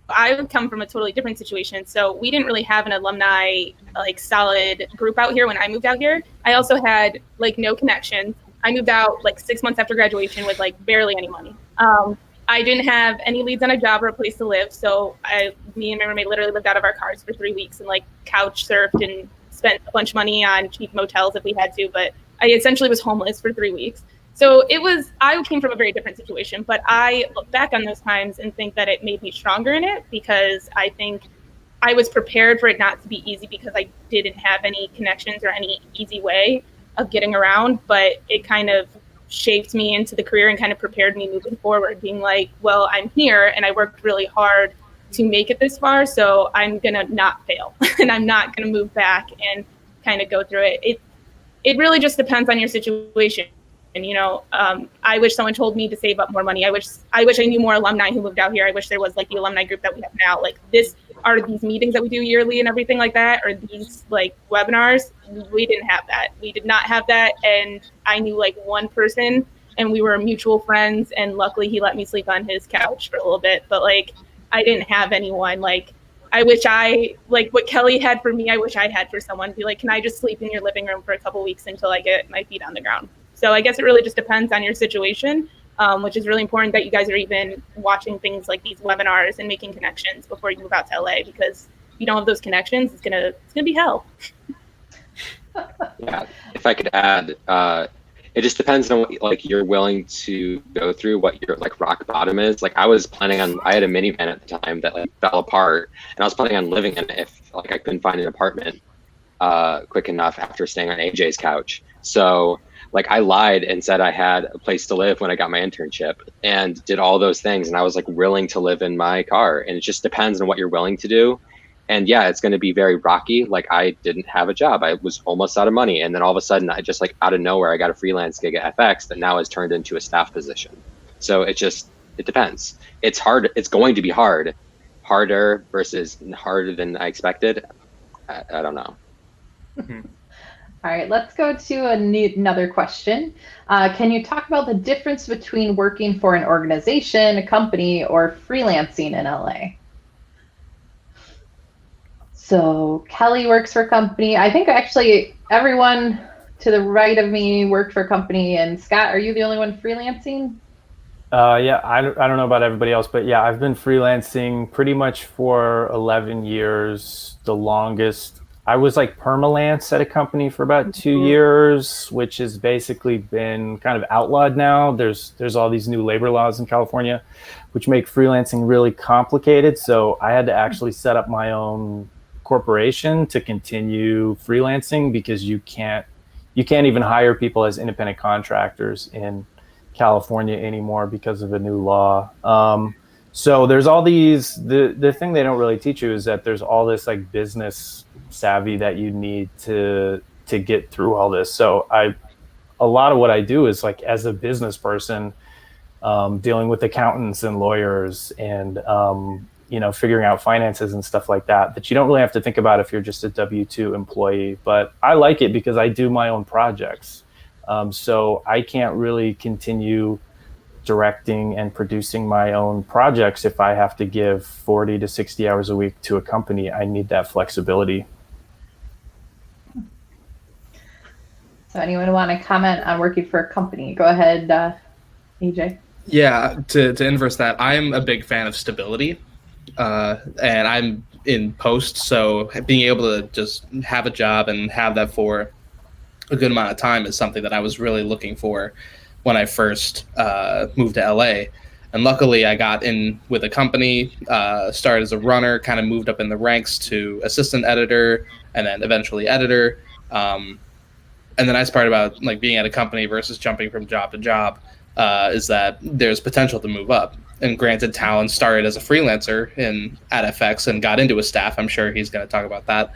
I would come from a totally different situation. So we didn't really have an alumni like solid group out here when I moved out here. I also had like no connections. I moved out like 6 months after graduation with like barely any money. I didn't have any leads on a job or a place to live. So me and my roommate literally lived out of our cars for 3 weeks and like couch surfed and spent a bunch of money on cheap motels if we had to, but I essentially was homeless for 3 weeks. So I came from a very different situation, but I look back on those times and think that it made me stronger in it, because I think I was prepared for it not to be easy, because I didn't have any connections or any easy way of getting around, but it kind of shaped me into the career and kind of prepared me moving forward, being like, well, I'm here and I worked really hard to make it this far, so I'm gonna not fail and I'm not gonna move back and kind of go through it. It really just depends on your situation. And I wish someone told me to save up more money. I wish I knew more alumni who moved out here. I wish there was like the alumni group that we have now. Like these meetings that we do yearly and everything like that, or these like webinars. We didn't have that. We did not have that. And I knew like one person, and we were mutual friends. And luckily, he let me sleep on his couch for a little bit. But like, I didn't have anyone. Like, I wish what Kelly had for me, I wish I had for someone. Be like, can I just sleep in your living room for a couple weeks until I get my feet on the ground? So I guess it really just depends on your situation, which is really important that you guys are even watching things like these webinars and making connections before you move out to LA, because if you don't have those connections, it's gonna be hell. Yeah, if I could add, it just depends on what like you're willing to go through, what your like rock bottom is. Like I had a minivan at the time that like fell apart, and I was planning on living in it if like I couldn't find an apartment quick enough after staying on AJ's couch. So like I lied and said I had a place to live when I got my internship, and did all those things. And I was like willing to live in my car, and it just depends on what you're willing to do. And yeah, it's going to be very rocky. Like I didn't have a job. I was almost out of money. And then all of a sudden I just like out of nowhere, I got a freelance gig at FX that now has turned into a staff position. So it depends. It's hard. It's going to be harder versus harder than I expected. I don't know. All right, let's go to another question. Can you talk about the difference between working for an organization, a company, or freelancing in LA? So Kelly works for a company. I think actually everyone to the right of me worked for a company. And Scott, are you the only one freelancing? Yeah, I don't know about everybody else, but yeah, I've been freelancing pretty much for 11 years. The longest, I was like permalance at a company for about 2 years, which has basically been kind of outlawed now. There's all these new labor laws in California, which make freelancing really complicated. So I had to actually set up my own corporation to continue freelancing, because you can't even hire people as independent contractors in California anymore because of a new law. So there's all these, the thing they don't really teach you is that there's all this like business savvy that you need to get through all this. So a lot of what I do is like as a business person, dealing with accountants and lawyers and, figuring out finances and stuff like that you don't really have to think about if you're just a W-2 employee. But I like it because I do my own projects. So I can't really continue directing and producing my own projects if I have to give 40 to 60 hours a week to a company. I need that flexibility. So anyone want to comment on working for a company? Go ahead, AJ. Yeah, to inverse that, I'm a big fan of stability. And I'm in post, so being able to just have a job and have that for a good amount of time is something that I was really looking for when I first moved to LA. And luckily I got in with a company, started as a runner, kind of moved up in the ranks to assistant editor and then eventually editor. And the nice part about like being at a company versus jumping from job to job is that there's potential to move up. And granted, Talon started as a freelancer at FX and got into a staff. I'm sure he's going to talk about that.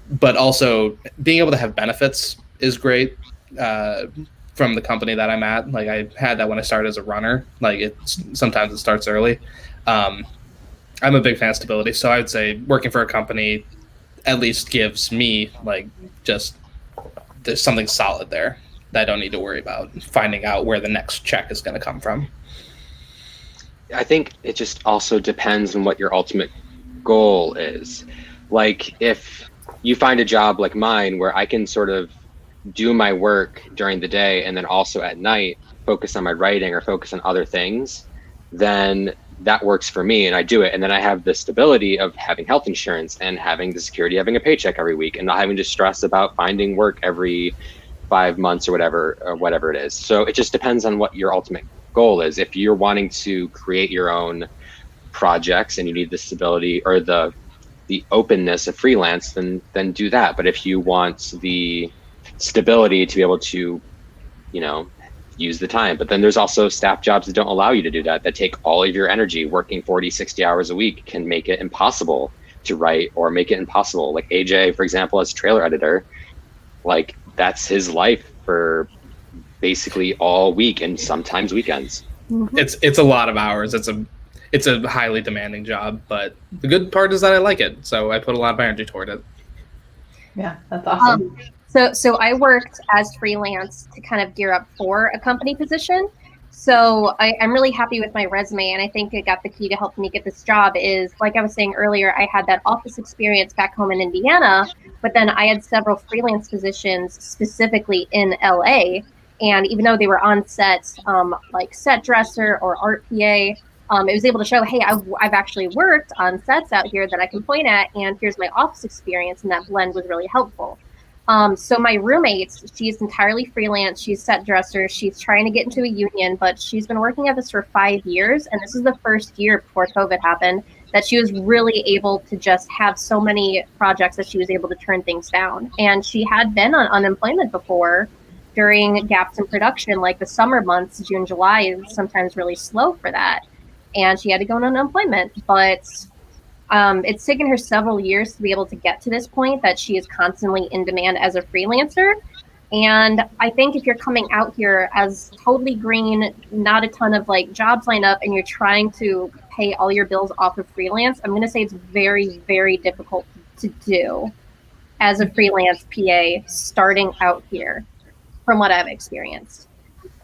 But also being able to have benefits is great from the company that I'm at. Like I had that when I started as a runner. Like sometimes it starts early. I'm a big fan of stability. So I would say working for a company at least gives me like just there's something solid there that I don't need to worry about finding out where the next check is going to come from. I think it just also depends on what your ultimate goal is. Like if you find a job like mine where I can sort of do my work during the day and then also at night focus on my writing or focus on other things, then that works for me and I do it. And then I have the stability of having health insurance and having the security, having a paycheck every week and not having to stress about finding work every 5 months or whatever it is. So it just depends on what your ultimate goal is. If you're wanting to create your own projects and you need the stability or the openness of freelance, then do that. But if you want the stability to be able to, use the time. But then there's also staff jobs that don't allow you to do that take all of your energy. Working 40, 60 hours a week can make it impossible to write or make it impossible. Like AJ, for example, as trailer editor, like that's his life for basically all week and sometimes weekends. Mm-hmm. It's a lot of hours. It's a highly demanding job, but the good part is that I like it, so I put a lot of energy toward it. Yeah, that's awesome. So I worked as freelance to kind of gear up for a company position. So I'm really happy with my resume, and I think I got the key to help me get this job is, like I was saying earlier, I had that office experience back home in Indiana, but then I had several freelance positions specifically in LA. And even though they were on set, like set dresser or art PA, it was able to show, hey, I've actually worked on sets out here that I can point at, and here's my office experience, and that blend was really helpful. So my roommate, she's entirely freelance. She's set dresser. She's trying to get into a union, but she's been working at this for 5 years, and this is the first year before COVID happened that she was really able to just have so many projects that she was able to turn things down. And she had been on unemployment before, during gaps in production, like the summer months, June, July is sometimes really slow for that. And she had to go on unemployment, but it's taken her several years to be able to get to this point that she is constantly in demand as a freelancer. And I think if you're coming out here as totally green, not a ton of like jobs lined up, and you're trying to pay all your bills off of freelance, I'm going to say it's very, very difficult to do as a freelance PA starting out here from what I've experienced.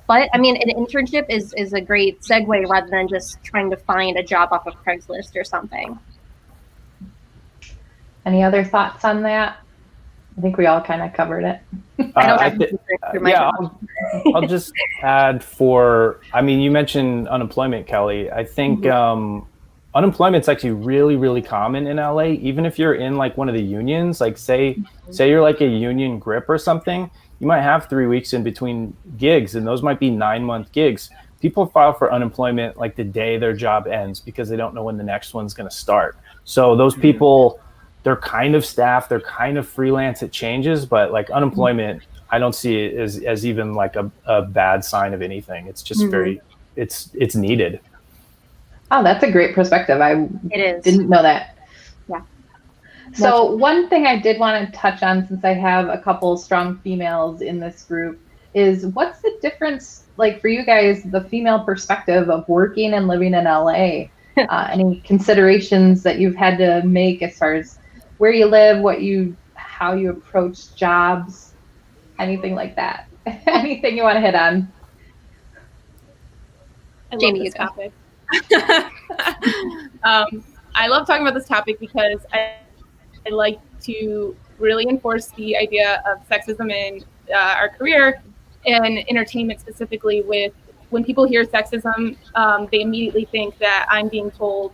But I mean, an internship is a great segue rather than just trying to find a job off of Craigslist or something. Any other thoughts on that? I think we all kind of covered it. I'll just add you mentioned unemployment, Kelly. I think unemployment's actually really, really common in LA, even if you're in like one of the unions, like say you're like a union grip or something, you might have 3 weeks in between gigs, and those might be 9-month gigs. People file for unemployment like the day their job ends because they don't know when the next one's going to start. So those people, they're kind of staff, they're kind of freelance, it changes, but like unemployment, I don't see it as even like a bad sign of anything. It's just it's needed. Oh, that's a great perspective. Didn't know that. Yeah. So one thing I did want to touch on, since I have a couple strong females in this group, is what's the difference like for you guys, the female perspective of working and living in LA? Any considerations that you've had to make as far as where you live, how you approach jobs, anything like that? Anything you want to hit on? Jamie, this topic. I love talking about this topic because I like to really enforce the idea of sexism in our career and entertainment specifically. With when people hear sexism, they immediately think that I'm being told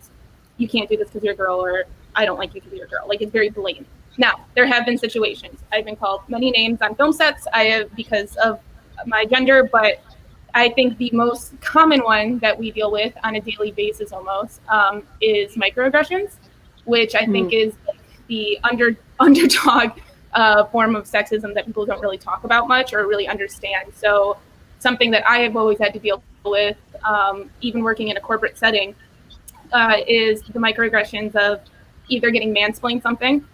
you can't do this because you're a girl, or I don't like you because you're a girl. Like, it's very blatant. Now, there have been situations. I've been called many names on film sets because of my gender, but I think the most common one that we deal with on a daily basis almost is microaggressions, which I think is the underdog form of sexism that people don't really talk about much or really understand. So something that I have always had to deal with, even working in a corporate setting, is the microaggressions of either getting mansplained something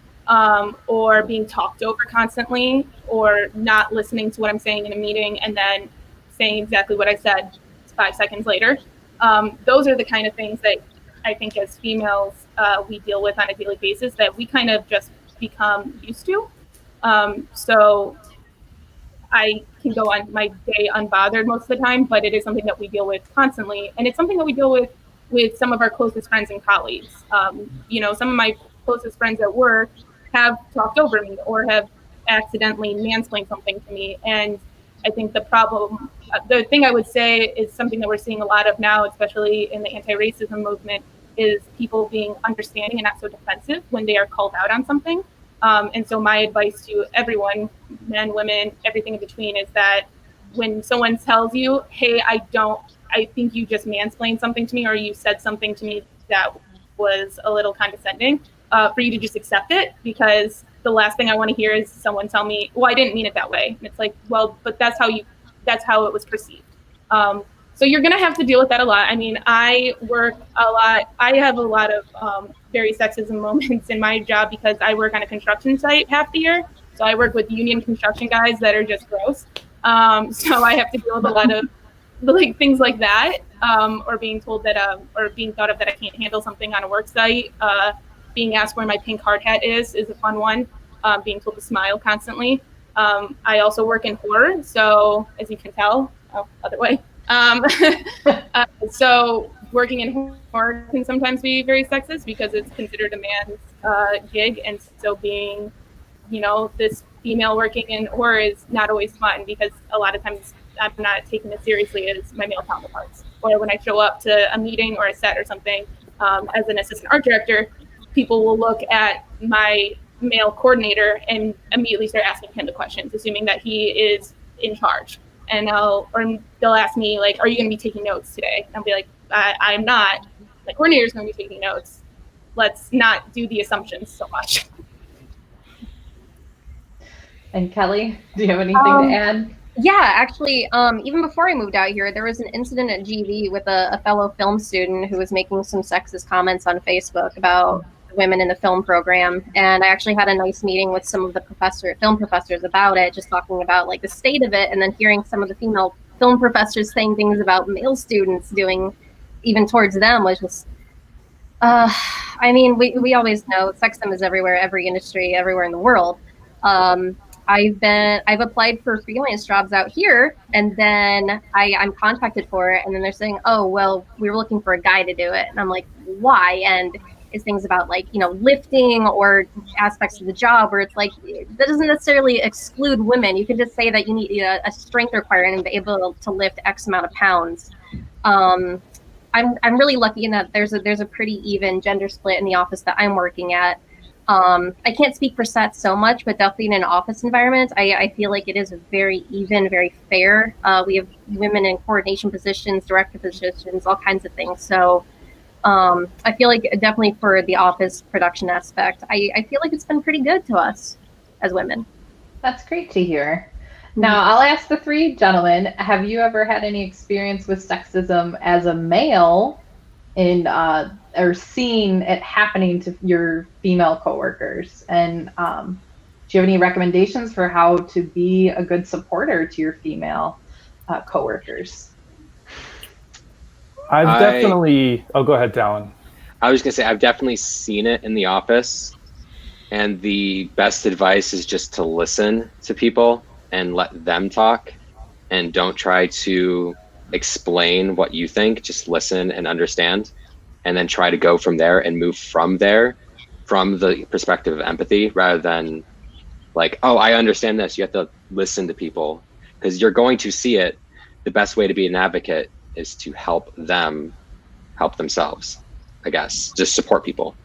or being talked over constantly, or not listening to what I'm saying in a meeting and then saying exactly what I said 5 seconds later. Those are the kind of things that I think as females we deal with on a daily basis that we kind of just become used to. So I can go on my day unbothered most of the time, but it is something that we deal with constantly. And it's something that we deal with some of our closest friends and colleagues. Some of my closest friends at work have talked over me or have accidentally mansplained something to me. And I think the thing I would say is something that we're seeing a lot of now, especially in the anti-racism movement, is people being understanding and not so defensive when they are called out on something. And so my advice to everyone, men, women, everything in between, is that when someone tells you, hey, I think you just mansplained something to me, or you said something to me that was a little condescending, for you to just accept it, because the last thing I want to hear is someone tell me, well, I didn't mean it that way. And it's like, well, but that's how it was perceived. So you're going to have to deal with that a lot. I mean, I work a lot. I have a lot of very sexism moments in my job because I work on a construction site half the year. So I work with union construction guys that are just gross. So I have to deal with a lot of things like that, or being told that, or being thought of that I can't handle something on a work site. Being asked where my pink hard hat is a fun one. Being told to smile constantly. I also work in horror, so as you can tell, other way. So working in horror can sometimes be very sexist because it's considered a man's gig, and so being, this female working in horror is not always fun because a lot of times I'm not taken as seriously as my male counterparts. Or when I show up to a meeting or a set or something, as an assistant art director, people will look at my male coordinator and immediately start asking him the questions, assuming that he is in charge. And they'll ask me, like, are you going to be taking notes today? And I'll be like, I'm not. My coordinator's going to be taking notes. Let's not do the assumptions so much. And Kelly, do you have anything to add? Yeah, actually, even before I moved out here, there was an incident at GV with a fellow film student who was making some sexist comments on Facebook about women in the film program, and I actually had a nice meeting with some of the film professors about it, just talking about like the state of it, and then hearing some of the female film professors saying things about male students doing even towards them was just I mean, we always know sexism is everywhere, every industry, everywhere in the world. I've applied for freelance jobs out here, and then I'm contacted for it, and then they're saying, oh, well, we were looking for a guy to do it. And I'm like, why? And it's things about like, lifting or aspects of the job where it's like, that doesn't necessarily exclude women. You can just say that you need a strength requirement and be able to lift X amount of pounds. I'm really lucky in that there's a pretty even gender split in the office that I'm working at. I can't speak for sets so much, but definitely in an office environment, I feel like it is very even, very fair. We have women in coordination positions, director positions, all kinds of things. So I feel like definitely for the office production aspect, I feel like it's been pretty good to us as women. That's great to hear. Now, I'll ask the three gentlemen, have you ever had any experience with sexism as a male or seen it happening to your female coworkers? And do you have any recommendations for how to be a good supporter to your female coworkers? I've definitely... Oh, go ahead, Talon. I was going to say, I've definitely seen it in the office. And the best advice is just to listen to people and let them talk, and don't try to explain what you think. Just listen and understand, and then try to go from there and move from there from the perspective of empathy, rather than like, oh, I understand this. You have to listen to people, because you're going to see it. The best way to be an advocate is to help them help themselves, I guess. Just support people.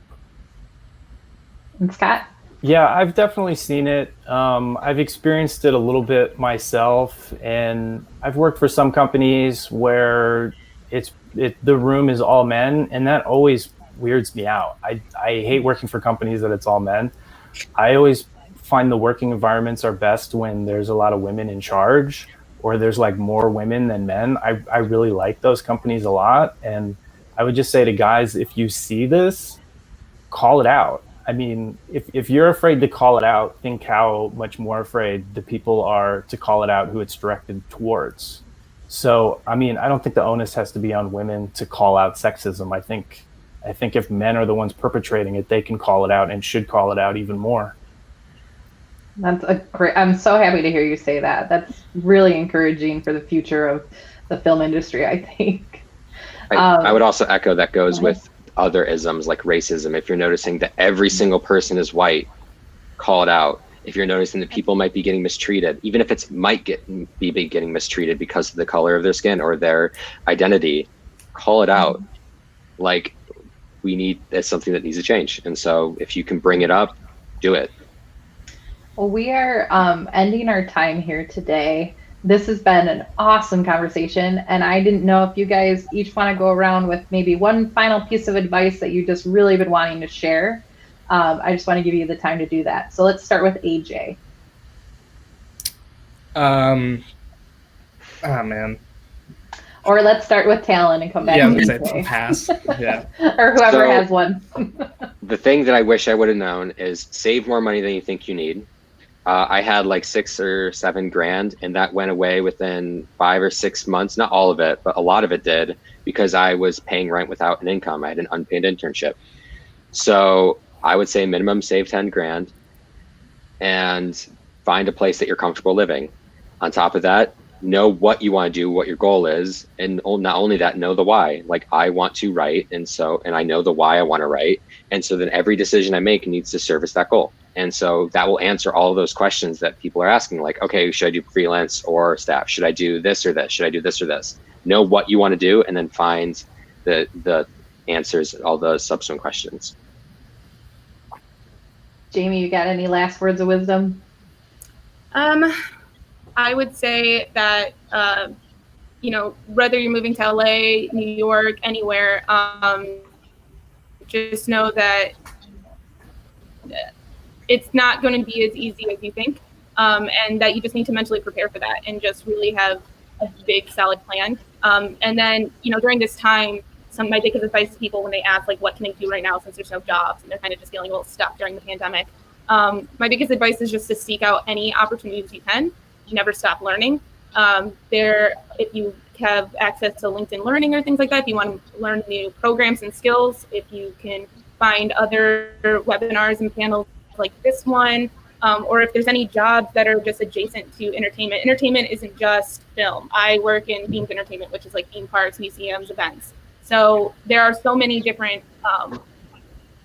And Scott? Yeah, I've definitely seen it. I've experienced it a little bit myself, and I've worked for some companies where the room is all men, and that always weirds me out. I hate working for companies that it's all men. I always find the working environments are best when there's a lot of women in charge, or there's like more women than men. I really like those companies a lot, and I would just say to guys, if you see this, call it out. I mean, if you're afraid to call it out, think how much more afraid the people are to call it out who it's directed towards. So, I mean, I don't think the onus has to be on women to call out sexism. I think if men are the ones perpetrating it, they can call it out and should call it out even more. That's I'm so happy to hear you say that. That's really encouraging for the future of the film industry, I think. I would also echo that goes with other isms like racism. If you're noticing that every single person is white, call it out. If you're noticing that people might be getting mistreated, even if it's be getting mistreated because of the color of their skin or their identity, call it out. Like, it's something that needs to change. And so if you can bring it up, do it. Well, we are ending our time here today. This has been an awesome conversation, and I didn't know if you guys each want to go around with maybe one final piece of advice that you just really been wanting to share. I just want to give you the time to do that. So let's start with AJ. Oh man. Or let's start with Talon and come back. Yeah, I'm to gonna say pass. Yeah. Or whoever has one. The thing that I wish I would have known is save more money than you think you need. I had like $6,000 or $7,000, and that went away within 5 or 6 months. Not all of it, but a lot of it did, because I was paying rent without an income. I had an unpaid internship. So I would say minimum save $10,000 and find a place that you're comfortable living. On top of that, know what you want to do, what your goal is, and not only that, know the why. Like, I want to write, and I know the why I want to write, and so then every decision I make needs to service that goal. And so that will answer all of those questions that people are asking, like, okay, should I do freelance or staff? Should I do this or this? Should I do this or this? Know what you want to do, and then find the answers, all the subsequent questions. Jamie, you got any last words of wisdom? I would say that, whether you're moving to LA, New York, anywhere, just know that it's not going to be as easy as you think, and that you just need to mentally prepare for that and just really have a big, solid plan. And then, during this time, my biggest advice to people when they ask, like, what can I do right now since there's no jobs and they're kind of just feeling a little stuck during the pandemic. My biggest advice is just to seek out any opportunities you can. You never stop learning. If you have access to LinkedIn Learning or things like that, if you want to learn new programs and skills, if you can find other webinars and panels like this one, or if there's any jobs that are just adjacent to entertainment. Entertainment isn't just film. I work in themed entertainment, which is like theme parks, museums, events. So there are so many different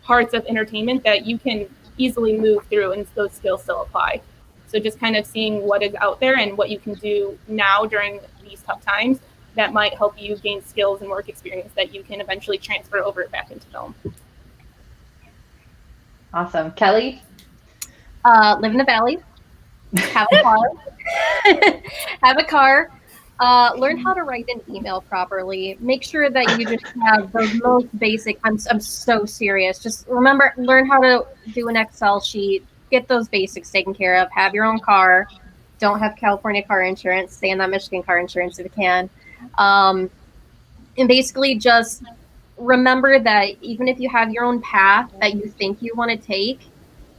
parts of entertainment that you can easily move through, and those skills still apply. So just kind of seeing what is out there and what you can do now during these tough times that might help you gain skills and work experience that you can eventually transfer over back into film. Awesome. Kelly? Live in the valley, have a car, have a car, learn how to write an email properly. Make sure that you just have those most basic, I'm so serious. Just remember, learn how to do an Excel sheet, get those basics taken care of, have your own car, don't have California car insurance, stay on that Michigan car insurance if you can. And basically just remember that even if you have your own path that you think you want to take,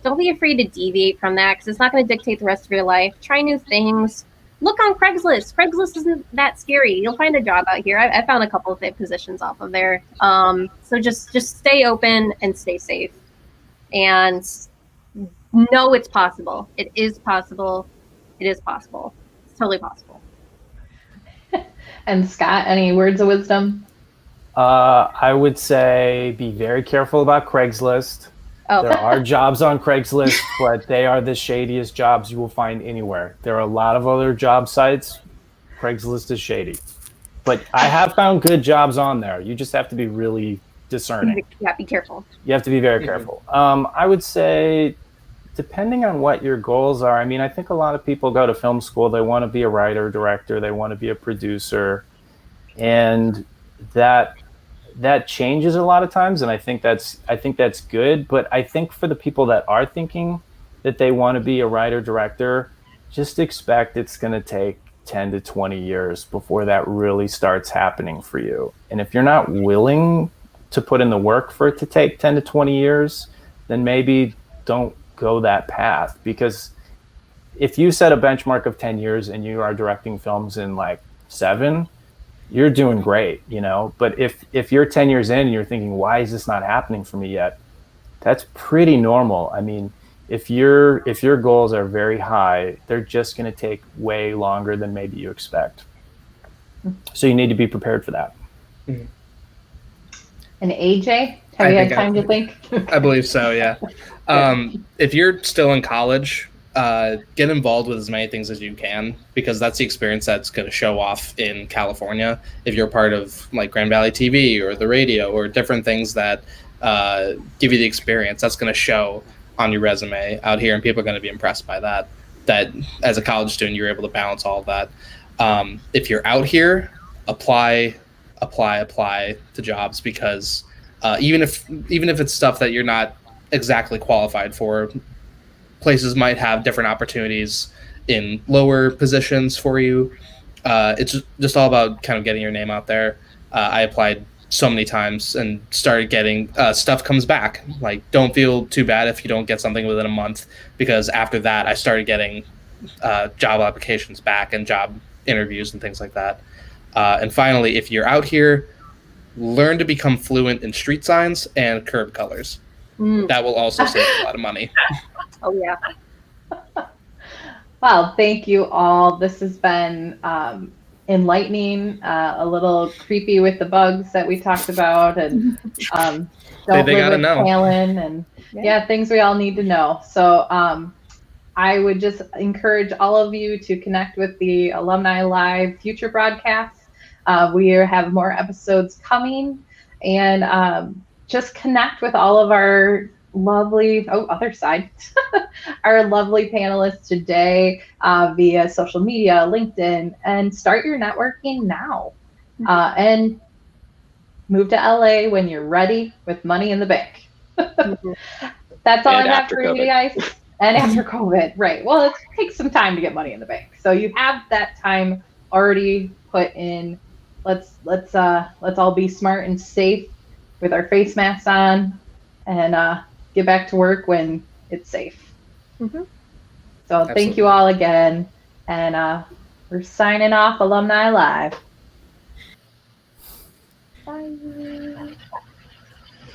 don't be afraid to deviate from that because it's not going to dictate the rest of your life. Try new things. Look on Craigslist. Craigslist isn't that scary. You'll find a job out here. I found a couple of positions off of there. So just stay open and stay safe. And know it's possible. It is possible. It is possible. It's totally possible. And Scott, any words of wisdom? I would say be very careful about Craigslist. Oh. There are jobs on Craigslist, but they are the shadiest jobs you will find anywhere. There are a lot of other job sites. Craigslist is shady. But I have found good jobs on there. You just have to be really discerning. Yeah, be careful. You have to be very careful. I would say, depending on what your goals are, I mean, I think a lot of people go to film school. They want to be a writer, director. They want to be a producer. And that changes a lot of times, and I think that's good. But I think for the people that are thinking that they want to be a writer director, just expect it's going to take 10 to 20 years before that really starts happening for you. And if you're not willing to put in the work for it to take 10 to 20 years, then maybe don't go that path. Because if you set a benchmark of 10 years and you are directing films in like 7, you're doing great, you know. But if you're 10 years in and you're thinking, why is this not happening for me yet? That's pretty normal. I mean, if your goals are very high, they're just going to take way longer than maybe you expect. So you need to be prepared for that. And AJ, have you had time to think? I believe so, yeah. If you're still in college, get involved with as many things as you can, because that's the experience that's going to show off in California. If you're part of like Grand Valley TV or the radio or different things that give you the experience, that's going to show on your resume out here, and people are going to be impressed by that as a college student, you're able to balance all of that. If you're out here, apply to jobs, because even if it's stuff that you're not exactly qualified for, places might have different opportunities in lower positions for you. It's just all about kind of getting your name out there. I applied so many times and started getting stuff comes back. Like, don't feel too bad if you don't get something within a month, because after that I started getting job applications back and job interviews and things like that. And finally, if you're out here, learn to become fluent in street signs and curb colors. That will also save a lot of money. Oh, yeah. Well, thank you all. This has been enlightening, a little creepy with the bugs that we talked about, and don't they live gotta with know. Talon, and things we all need to know. So I would just encourage all of you to connect with the Alumni Live future broadcasts. We have more episodes coming, and just connect with all of our lovely, other side, our lovely panelists today via social media, LinkedIn, and start your networking now. And move to LA when you're ready with money in the bank. That's all I have for you guys. And after COVID, right. Well, it takes some time to get money in the bank. So you have that time already put in let's all be smart and safe with our face masks on, and get back to work when it's safe. Mm-hmm. So thank you all again, and we're signing off Alumni Live. Bye.